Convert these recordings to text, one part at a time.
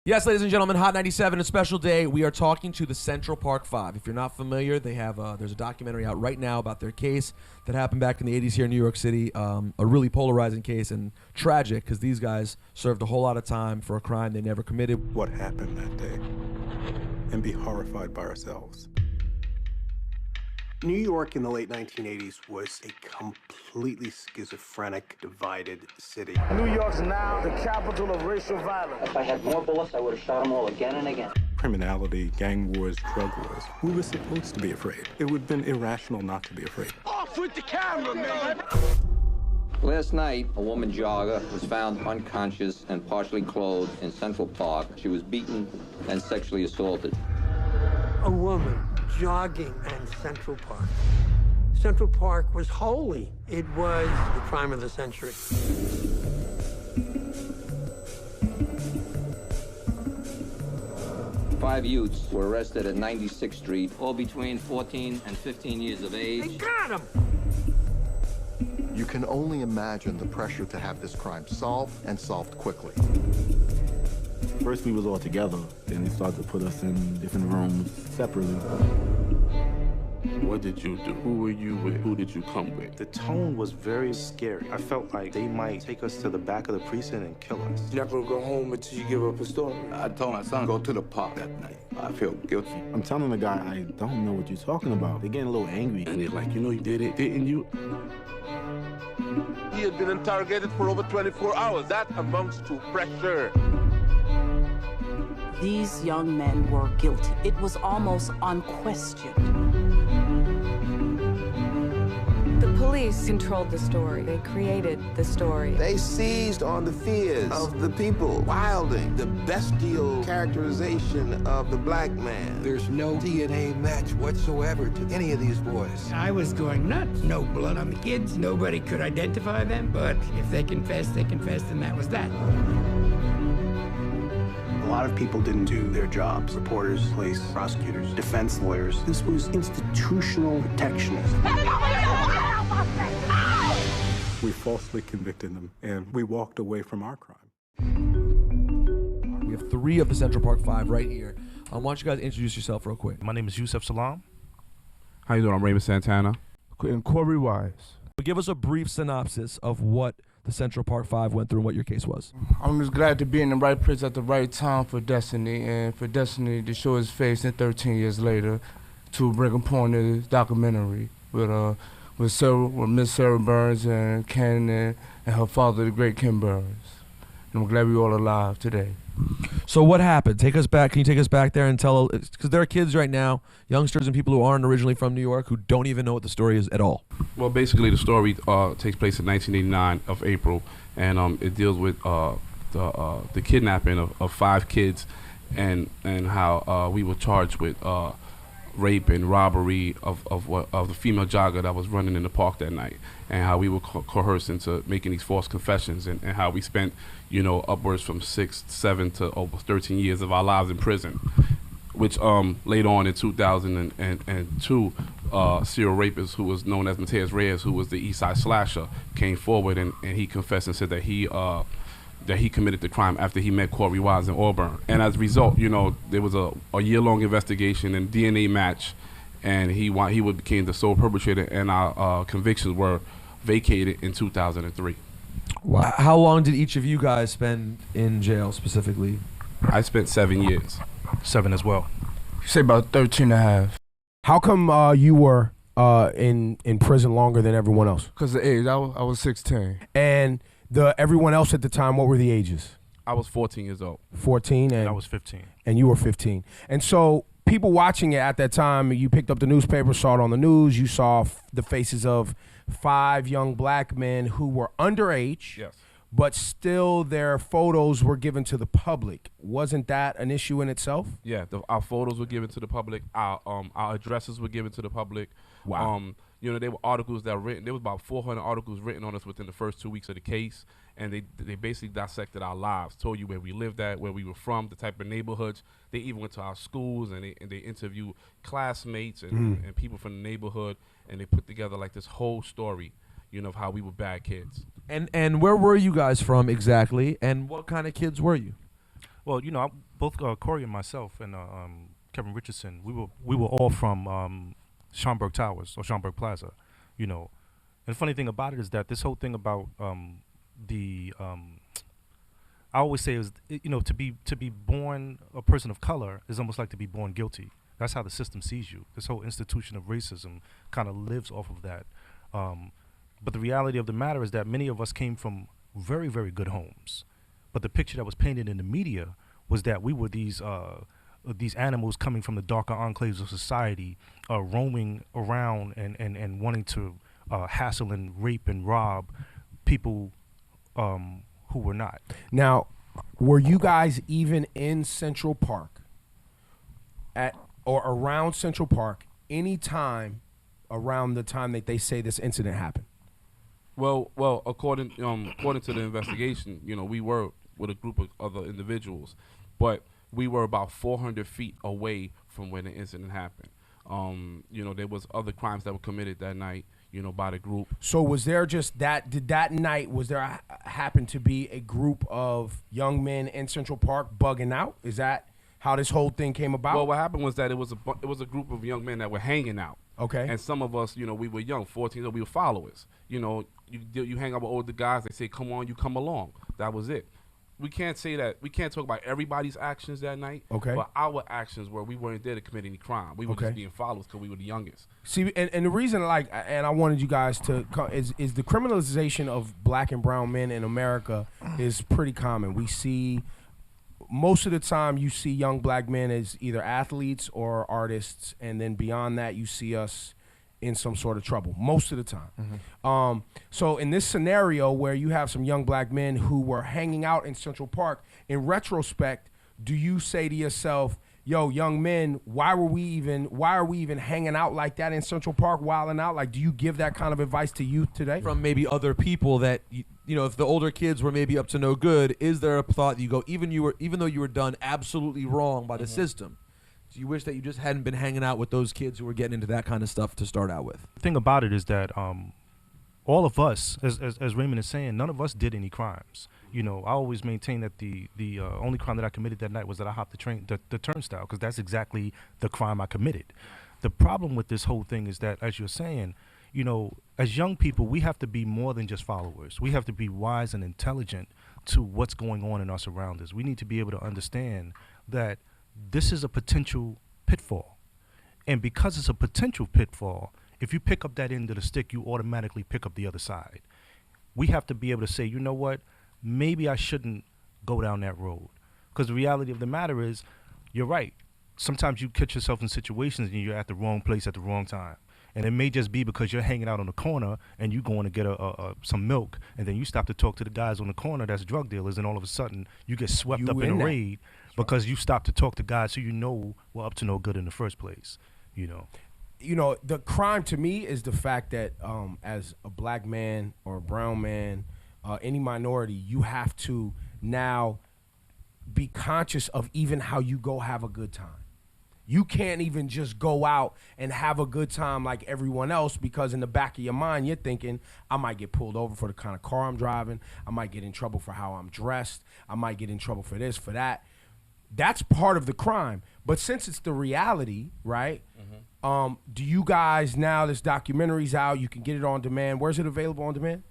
Yes, ladies and gentlemen, Hot 97, a special day. We are talking to the Central Park Five. If you're not familiar, they have there's a documentary out right now about their case that happened back in the 80s here in New York City. A really polarizing case and tragic because these guys served a whole lot of time for a crime they never committed. What happened that day, and be horrified by ourselves. New York in the late 1980s was a completely schizophrenic, divided city. New York's now the capital of racial violence. If I had more bullets, I would have shot them all again and again. Criminality, gang wars, drug wars. We were supposed to be afraid. It would have been irrational not to be afraid. Off with the camera, man! Last night, a woman jogger was found unconscious and partially clothed in Central Park. She was beaten and sexually assaulted. A woman jogging in Central Park. Central Park was holy. It was the crime of the century. Five youths were arrested at 96th Street, all between 14 and 15 years of age. They got him! You can only imagine the pressure to have this crime solved and solved quickly. First we was all together, then they started to put us in different rooms separately. What did you do? Who were you with? Who did you come with? The tone was very scary. I felt like they might take us to the back of the precinct and kill us. You're not gonna go home until you give up a story. I told my son, go to the park that night. I feel guilty. I'm telling the guy, I don't know what you're talking about. They're getting a little angry. And they're like, you know you did it, didn't you? He had been interrogated for over 24 hours. That amounts to pressure. These young men were guilty. It was almost unquestioned. The police controlled the story. They created the story. They seized on the fears of the people, wilding the bestial characterization of the black man. There's no DNA match whatsoever to any of these boys. I was going nuts. No blood on the kids. Nobody could identify them, but if they confessed, and that was that. A lot of people didn't do their jobs. Reporters, police, prosecutors, defense lawyers. This was institutional protectionism. We falsely convicted them, and we walked away from our crime. We have three of the Central Park Five right here. Why don't you guys introduce yourself real quick? My name is Yusef Salam. How you doing? I'm Raymond Santana. And Corey Wise. Give us a brief synopsis of what the Central Park Five went through and what your case was. I'm just glad to be in the right place at the right time for Destiny, and for Destiny to show his face in 13 years later to bring upon this documentary with Miss Sarah Burns and Ken and her father, the great Ken Burns. And I'm glad we're all alive today. So what happened? Take us back. Can you take us back there and tell, because there are kids right now, youngsters and people who aren't originally from New York who don't even know what the story is at all. Well, basically the story takes place in 1989 of April, and it deals with the kidnapping of 5 kids and how we were charged with rape and robbery of the female jogger that was running in the park that night, and how we were coerced into making these false confessions, and how we spent, upwards from 6, 7 to over 13 years of our lives in prison, which later on in 2002, serial rapist who was known as Mateus Reyes, who was the East Side Slasher, came forward and he confessed and said that he committed the crime after he met Corey Wise in Auburn. And as a result, there was a year-long investigation and DNA match, and he became the sole perpetrator, and our convictions were vacated in 2003. Wow. How long did each of you guys spend in jail specifically? I spent 7 years. 7 as well. Say about 13 and a half. How come you were in prison longer than everyone else? Because of age. I was 16. And everyone else at the time, what were the ages? I was 14 years old. 14? And I was 15. And you were 15. And so people watching it at that time, you picked up the newspaper, saw it on the news, you saw the faces of 5 young black men who were underage. Yes. But still their photos were given to the public. Wasn't that an issue in itself? Yeah, our photos were given to the public. Our addresses were given to the public. Wow. There were articles that were written. There was about 400 articles written on us within the first 2 weeks of the case, and they basically dissected our lives, told you where we lived at, where we were from, the type of neighborhoods. They even went to our schools, and they interviewed classmates and people from the neighborhood, and they put together like this whole story, of how we were bad kids. And where were you guys from exactly, and what kind of kids were you? Well, both Corey and myself and Kevin Richardson, we were all from Schaumburg Towers or Schaumburg Plaza, you know. And the funny thing about it is that this whole thing about I always say is, you know, to be born a person of color is almost like to be born guilty. That's how the system sees you. This whole institution of racism kind of lives off of that. But the reality of the matter is that many of us came from very, very good homes. But the picture that was painted in the media was that we were these animals coming from the darker enclaves of society, roaming around and wanting to hassle and rape and rob people who were not. Now, were you guys even in Central Park at or around Central Park any time around the time that they say this incident happened? Well, according to the investigation, you know, we were with a group of other individuals, but we were about 400 feet away from where the incident happened. You know, there was other crimes that were committed that night, you know, by the group. So was there just that, did that night, was there happen to be a group of young men in Central Park bugging out? Is that how this whole thing came about? Well, what happened was that it was a group of young men that were hanging out. Okay. And some of us, you know, we were young, 14, so we were followers. You know, you hang out with older guys, they say, come on, you come along. That was it. We can't say that. We can't talk about everybody's actions that night. Okay. But our actions were we weren't there to commit any crime. We were just being followers because we were the youngest. See, and the reason, like, and I wanted you guys to is the criminalization of black and brown men in America is pretty common. We see most of the time you see young black men as either athletes or artists, and then beyond that you see us in some sort of trouble most of the time. Mm-hmm. So in this scenario where you have some young black men who were hanging out in Central Park, in retrospect, do you say to yourself, yo, young men, why are we even hanging out like that in Central Park, wilding out? Like, do you give that kind of advice to youth today? From maybe other people that, you know, if the older kids were maybe up to no good, is there a thought that you go, even though you were done absolutely wrong by the system, do you wish that you just hadn't been hanging out with those kids who were getting into that kind of stuff to start out with? The thing about it is that all of us, as Raymond is saying, none of us did any crimes. You know, I always maintain that the only crime that I committed that night was that I hopped the turnstile, because that's exactly the crime I committed. The problem with this whole thing is that, as you're saying, you know, as young people, we have to be more than just followers. We have to be wise and intelligent to what's going on in our surroundings. We need to be able to understand that this is a potential pitfall. And because it's a potential pitfall, if you pick up that end of the stick, you automatically pick up the other side. We have to be able to say, you know what, maybe I shouldn't go down that road. Because the reality of the matter is, you're right. Sometimes you catch yourself in situations and you're at the wrong place at the wrong time. And it may just be because you're hanging out on the corner and you going to get some milk, and then you stop to talk to the guys on the corner that's drug dealers, and all of a sudden you get swept up in a raid because you stopped to talk to guys who you know were up to no good in the first place, you know. You know, the crime to me is the fact that as a black man or a brown man, any minority, you have to now be conscious of even how you go have a good time. You can't even just go out and have a good time like everyone else, because in the back of your mind, you're thinking, I might get pulled over for the kind of car I'm driving. I might get in trouble for how I'm dressed. I might get in trouble for this, for that. That's part of the crime. But since it's the reality, right, do you guys, now this documentary's out, you can get it on demand. Where's it available on demand?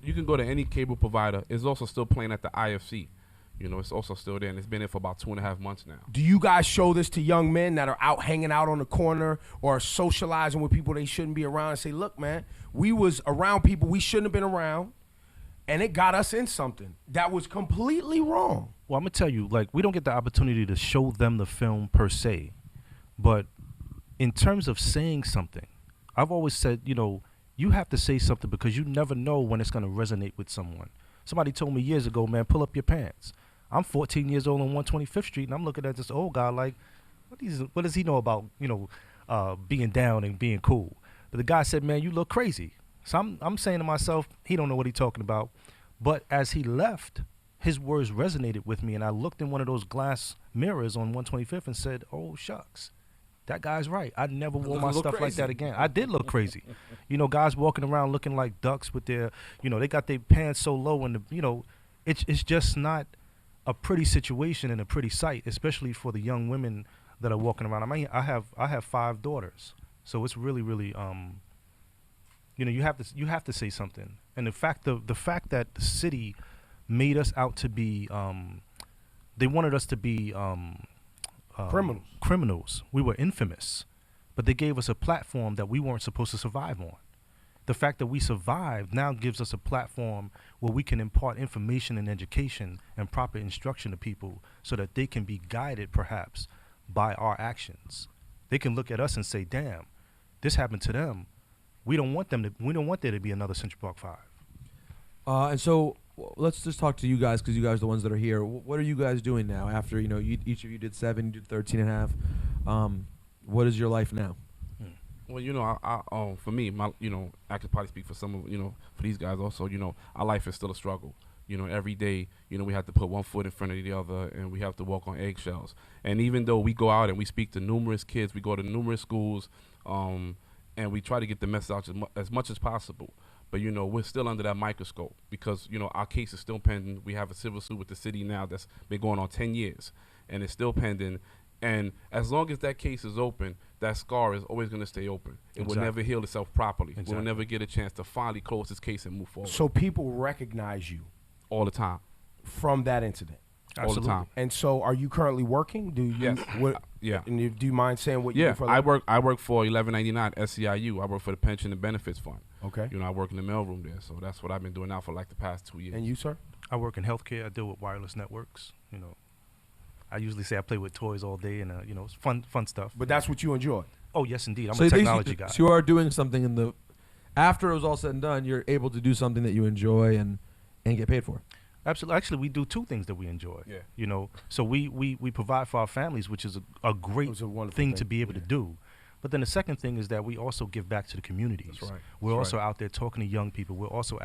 You can go to any cable provider. It's also still playing at the IFC. You know, it's also still there, and it's been there for about 2.5 months now. Do you guys show this to young men that are out hanging out on the corner or socializing with people they shouldn't be around, and say, look, man, we was around people we shouldn't have been around, and it got us in something that was completely wrong? Well, I'm going to tell you, like, we don't get the opportunity to show them the film per se, but in terms of saying something, I've always said, you know, you have to say something because you never know when it's going to resonate with someone. Somebody told me years ago, man, pull up your pants. I'm 14 years old on 125th Street, and I'm looking at this old guy like, what does he know about, you know, being down and being cool? But the guy said, man, you look crazy. So I'm saying to myself, he don't know what he's talking about. But as he left, his words resonated with me, and I looked in one of those glass mirrors on 125th and said, oh, shucks. That guy's right. I never wore my stuff like that again. I did look crazy. You know, guys walking around looking like ducks with their, you know, they got their pants so low, and, you know, it's just not a pretty situation and a pretty sight, especially for the young women that are walking around. I mean, I have 5 daughters, so it's really, really, you know, you have to say something. And the fact that the city made us out to be, they wanted us to be criminals. We were infamous, but they gave us a platform that we weren't supposed to survive on. The fact that we survived now gives us a platform where we can impart information and education and proper instruction to people so that they can be guided perhaps by our actions. They can look at us and say, damn, this happened to them. We don't want there to be another Central Park 5. And so let's just talk to you guys, because you guys are the ones that are here. What are you guys doing now after, you know, each of you did 7, you did 13 and a half. What is your life now? Well, you know, for me, you know, I could probably speak for some of, you know, for these guys also, you know, our life is still a struggle. You know, every day, you know, we have to put one foot in front of the other, and we have to walk on eggshells. And even though we go out and we speak to numerous kids, we go to numerous schools, and we try to get the message out as much as possible. But, you know, we're still under that microscope because, you know, our case is still pending. We have a civil suit with the city now that's been going on 10 years, and it's still pending. And as long as that case is open, that scar is always going to stay open. It will never heal itself properly. We'll never get a chance to finally close this case and move forward. So people recognize you all the time from that incident. Absolutely. All the time. And so, are you currently working? Do you? Yes. Yeah. And do you mind saying what you do for a living? I work for 1199 SCIU. I work for the Pension and Benefits Fund. Okay. You know, I work in the mailroom there, so that's what I've been doing now for like the past 2 years. And you, sir? I work in healthcare. I deal with wireless networks. You know, I usually say I play with toys all day, and you know, it's fun stuff. But that's what you enjoy. Oh yes, indeed. I'm a technology guy. So you are doing something after it was all said and done, you're able to do something that you enjoy and get paid for. Absolutely. Actually, we do 2 things that we enjoy. Yeah. You know, so we provide for our families, which is a great thing to be able to do. But then the second thing is that we also give back to the communities. That's right. We're also out there talking to young people. We're also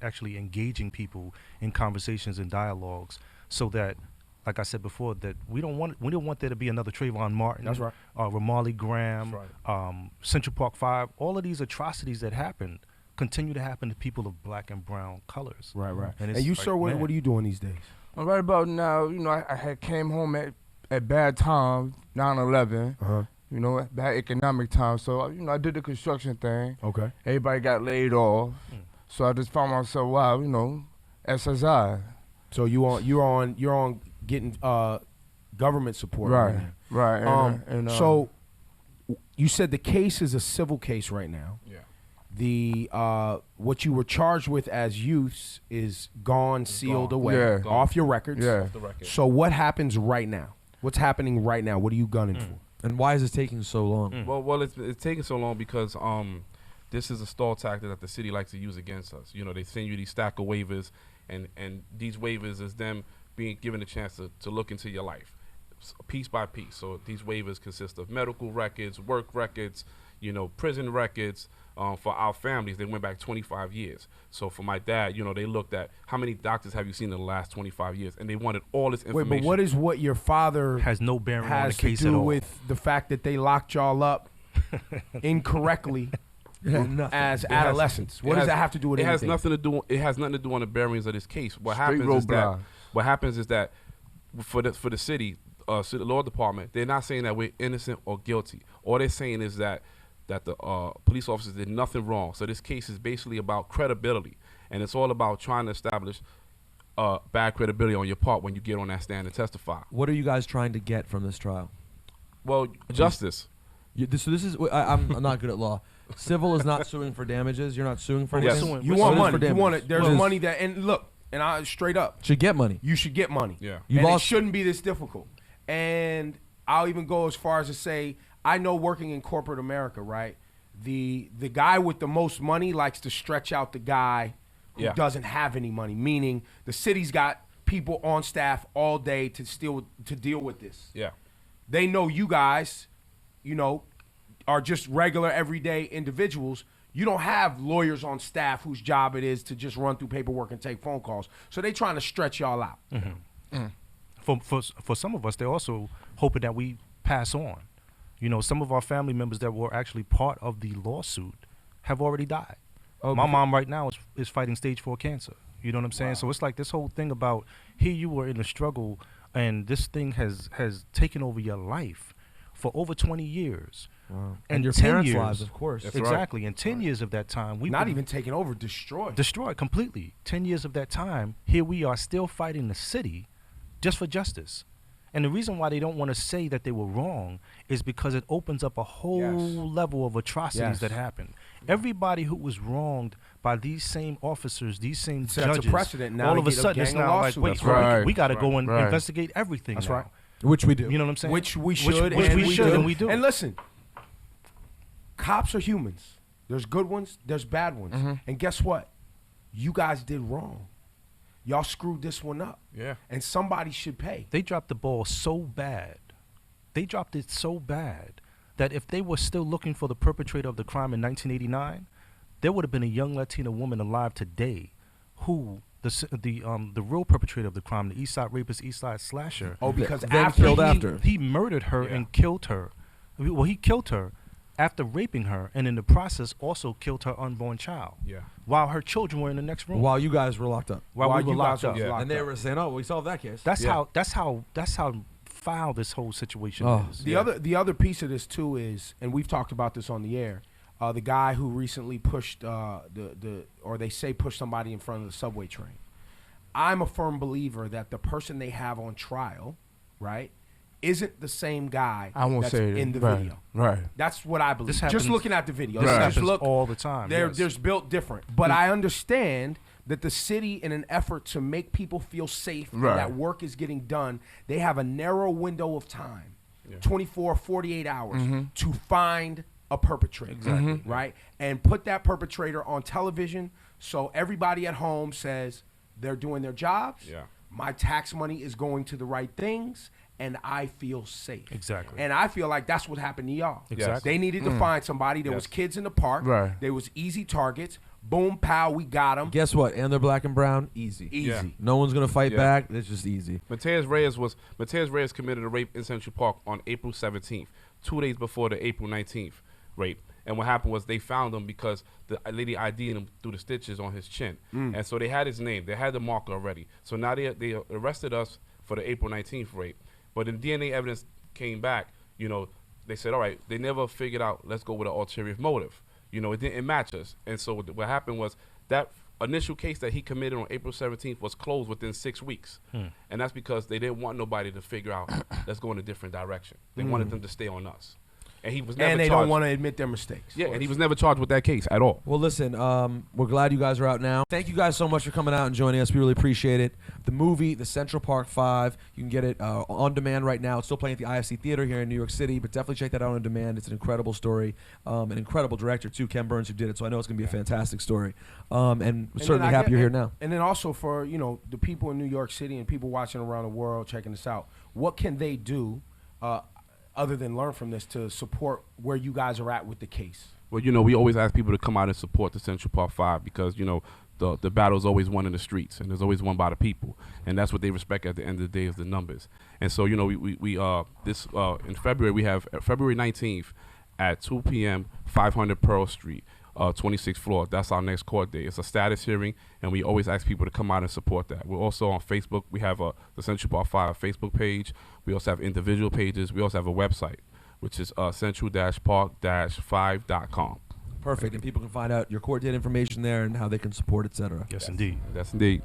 actually engaging people in conversations and dialogues, so that, like I said before, that we don't want there to be another Trayvon Martin. That's right. Ramarley Graham. That's right. Central Park 5. All of these atrocities that happened continue to happen to people of black and brown colors. Right. And you, like, sir, what are you doing these days? Well, right about now, you know, I had came home at bad time, 9/11. You know, bad economic time. So, you know, I did the construction thing. Okay. Everybody got laid off. So I just found myself, wow, you know, SSI. So you're on getting government support. Right. So you said the case is a civil case right now. Yeah. The what you were charged with as youths is gone, sealed away, off your records. Yeah. Off the record. So what happens right now? What's happening right now? What are you gunning for? And why is this taking so long? Well, it's taking so long because this is a stall tactic that the city likes to use against us. You know, they send you these stack of waivers, and these waivers is them being given a chance to look into your life, piece by piece. So these waivers consist of medical records, work records, you know, prison records. For our families, they went back 25 years. So for my dad, you know, they looked at how many doctors have you seen in the last 25 years, and they wanted all this information. Wait, but what is what your father has no bearing on the case to at do all with the fact that they locked y'all up incorrectly as adolescents? What does that have to do with anything? It has nothing to do on the bearings of this case. What happens is that for the city law department, they're not saying that we're innocent or guilty. All they're saying is that the police officers did nothing wrong. So this case is basically about credibility, and it's all about trying to establish bad credibility on your part when you get on that stand and testify. What are you guys trying to get from this trial? Well, justice. So this is I'm not good at law. Civil is not suing for damages. You're not suing for anything. Yes. You want money. You want it. There's money that, and look, and I straight up should get money. You should get money. Yeah. It shouldn't be this difficult. And I'll even go as far as to say, I know working in corporate America, right? The guy with the most money likes to stretch out the guy who doesn't have any money. Meaning the city's got people on staff all day to deal with this. Yeah. They know you guys, you know, are just regular everyday individuals. You don't have lawyers on staff whose job it is to just run through paperwork and take phone calls. So they trying to stretch y'all out. For some of us, they're also hoping that we pass on. You know, some of our family members that were actually part of the lawsuit have already died. My mom right now is fighting stage 4 cancer. You know what I'm saying? So it's like this whole thing about here you were in a struggle, and this thing has taken over your life for over 20 years. Wow. And your 10 parents' years, lives, of course. That's exactly. In 10 years of that time, we not even taken over, destroyed completely. 10 years of that time, here we are still fighting the city just for justice. And the reason why they don't want to say that they were wrong is because it opens up a whole level of atrocities that happen. Everybody who was wronged by these same officers, these same judges, a precedent now all of a sudden it's now like, wait, we got to go and investigate everything. That's now. right. Which we do. You know what I'm saying? Which we should, and we do. And listen, cops are humans. There's good ones, there's bad ones. And guess what? You guys did wrong. Y'all screwed this one up. Yeah. And somebody should pay. They dropped the ball so bad. They dropped it so bad that if they were still looking for the perpetrator of the crime in 1989, there would have been a young Latina woman alive today who the real perpetrator of the crime, the East Side rapist, East Side slasher. Oh, because he murdered her and killed her. Well, he killed her after raping her, and in the process also killed her unborn child. Yeah. While her children were in the next room. While you guys were locked up. While we were locked up. And they were saying, "Oh, we solved that case." That's how foul this whole situation is. The other piece of this too is, and we've talked about this on the air, the guy who recently pushed they say pushed somebody in front of the subway train. I'm a firm believer that the person they have on trial, right, isn't the same guy that's in the video. Right. That's what I believe. This Just looking at the video. This happens just look all the time. There's built different. But I understand that the city, in an effort to make people feel safe and that work is getting done, they have a narrow window of time, 24, 48 hours, to find a perpetrator. Exactly. Right? And put that perpetrator on television so everybody at home says they're doing their jobs. Yeah. My tax money is going to the right things, and I feel safe. Exactly. And I feel like that's what happened to y'all. Exactly. They needed to find somebody. There was kids in the park. Right. There was easy targets. Boom, pow, we got them. Guess what? And they're black and brown. Easy. Yeah. No one's gonna fight back. It's just easy. Mateus Reyes committed a rape in Central Park on April 17th, 2 days before the April 19th rape. And what happened was they found him because the lady ID'd him through the stitches on his chin. And so they had his name. They had the marker already. So now they arrested us for the April 19th rape. But the DNA evidence came back, they said, all right, they never figured out, let's go with an ulterior motive. It didn't match us. And so what happened was that initial case that he committed on April 17th was closed within 6 weeks. And that's because they didn't want nobody to figure out, let's go in a different direction. They wanted them to stay on us. And he was never And they charged. don't want to admit their mistakes. Yeah, and he was never charged with that case at all. Well, listen, we're glad you guys are out now. Thank you guys so much for coming out and joining us. We really appreciate it. The movie, The Central Park 5, you can get it on demand right now. It's still playing at the IFC Theater here in New York City, but definitely check that out on demand. It's an incredible story. An incredible director, too, Ken Burns, who did it, so I know it's going to be a fantastic story. And we're certainly happy you're here now. And then also for, the people in New York City and people watching around the world checking this out, what can they do other than learn from this to support where you guys are at with the case? Well, we always ask people to come out and support the Central Park 5 because, the battle is always won in the streets and there's always won by the people. And that's what they respect at the end of the day is the numbers. And so, in February, we have February 19th at 2 p.m., 500 Pearl Street. 26th floor. That's our next court date. It's a status hearing, and we always ask people to come out and support that. We're also on Facebook. We have the Central Park 5 Facebook page. We also have individual pages. We also have a website, which is central-park-5.com. Perfect. And people can find out your court date information there and how they can support, et cetera. Yes, indeed. Yes, indeed.